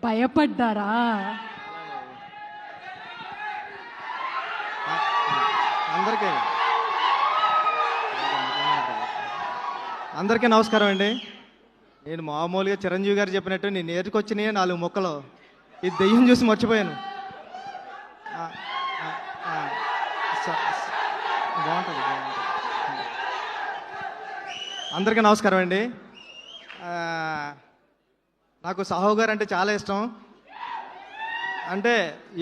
భయపడ్డారా? అందరికీ నమస్కారం అండి. నేను మామూలుగా చిరంజీవి గారు చెప్పినట్టు నేను నేర్చుకొచ్చినాయి 4 ముక్కలు. ఈ దెయ్యం చూసి మర్చిపోయాను. బాగుంటుంది. అందరికీ నమస్కారం అండి. నాకు సాహు గారు అంటే చాలా ఇష్టం. అంటే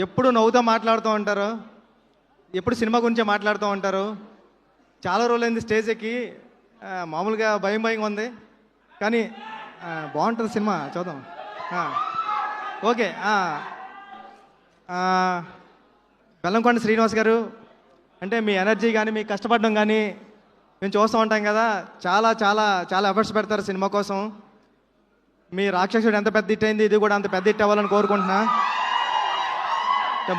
ఎప్పుడు నవ్వుతూ మాట్లాడుతూ ఉంటారు, ఎప్పుడు సినిమా గురించే మాట్లాడుతూ ఉంటారు. చాలా రోజులైంది స్టేజ్ ఎక్కి. మామూలుగా భయం భయంగా ఉంది, కానీ బాగుంటుంది సినిమా, చూద్దాం. ఓకే. బెల్లంకొండ శ్రీనివాస్ గారు, అంటే మీ ఎనర్జీ కానీ మీ కష్టపడడం కానీ మేము చూస్తూ ఉంటాం కదా. చాలా చాలా చాలా ఎఫర్ట్స్ పెడతారు సినిమా కోసం. మీ రాక్షసుడు ఎంత పెద్ద హిట్ అయింది, ఇది కూడా అంత పెద్ద హిట్ అవ్వాలని కోరుకుంటున్నా.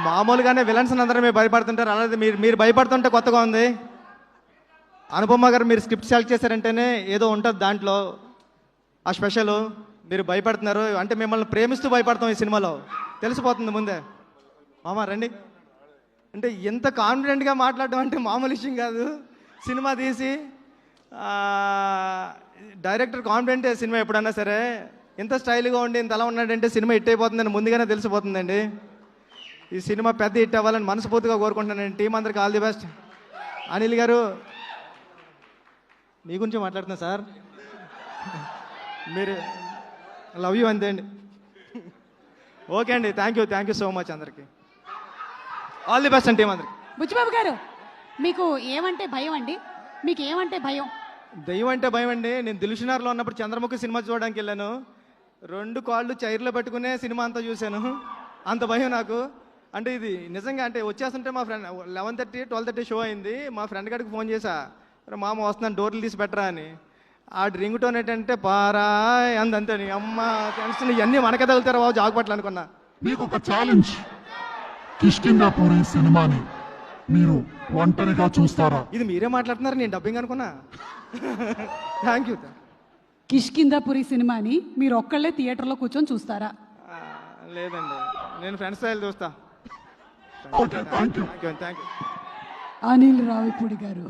మామూలుగానే విలన్స్ అందరూ మీరు భయపడుతుంటారు, అలాగే మీరు భయపడుతుంటే కొత్తగా ఉంది. అనుపమ గారు మీరు స్క్రిప్ట్ సెలెక్ట్ చేశారంటేనే ఏదో ఉంటుంది దాంట్లో ఆ స్పెషల్. మీరు భయపడుతున్నారు అంటే మిమ్మల్ని ప్రేమిస్తూ భయపడతాం ఈ సినిమాలో, తెలిసిపోతుంది ముందే. మామ రండి. అంటే ఎంత కాన్ఫిడెంట్గా మాట్లాడడం అంటే మామూలు విషయం కాదు. సినిమా తీసి డైరెక్టర్ కాన్ఫిడెంటే సినిమా ఎప్పుడన్నా సరే. ఎంత స్టైల్గా ఉండి ఇంత అలా ఉన్నాడంటే సినిమా హిట్ అయిపోతుందని ముందుగానే తెలిసిపోతుందండి. ఈ సినిమా పెద్ద హిట్ అవ్వాలని మనస్ఫూర్తిగా కోరుకుంటున్నానండి. టీం అందరికి ఆల్ ది బెస్ట్. అనిల్ గారు మీ గురించి మాట్లాడుతున్నా సార్, మీరు లవ్ యూ అంతే అండి. ఓకే అండి, థ్యాంక్ యూ సో మచ్. అందరికి ఆల్ ది బెస్ట్ అండి టీం అందరికి. బుచ్చిబాబు గారు, మీకు ఏమంటే భయం అండి? మీకు ఏమంటే భయం? దెయ్యం అంటే భయం అండి. నేను దిల్షునార్లో ఉన్నప్పుడు చంద్రముఖి సినిమా చూడడానికి వెళ్ళాను. 2 కాళ్ళు చైర్లో పెట్టుకునే సినిమా అంతా చూశాను. అంత భయం నాకు. అంటే ఇది నిజంగా అంటే వచ్చేస్తుంటే మా ఫ్రెండ్ 11:30 12:30 షో అయింది. మా ఫ్రెండ్ గారికి ఫోన్ చేశా, మామ వస్తున్నాను డోర్లు తీసి పెట్టరా అని. ఆ రింగ్ టోన్ ఏంటంటే పారా అంతే. అమ్మ ఫ్రెండ్స్ ఇవన్నీ మనకే తగులుతారా బాబు, జాగ్పట్లు అనుకున్నా. మీకు ఒక ఛాలెంజ్, కిష్కింధాపురి సినిమాని మీరు ఒంటరిగా చూస్తారా? ఇది మీరే మాట్లాడుతున్నారు, నేను డబ్బింగ్ అనుకున్నా. Thank you. కిష్కింధాపురి సినిమాని మీరు ఒక్కళ్ళే థియేటర్లో కూర్చొని చూస్తారా? లేదండి, నేను ఫ్రెండ్స్ స్టైల్ చూస్తా. Thank you. Thank you. Anil Ravipudi గారు.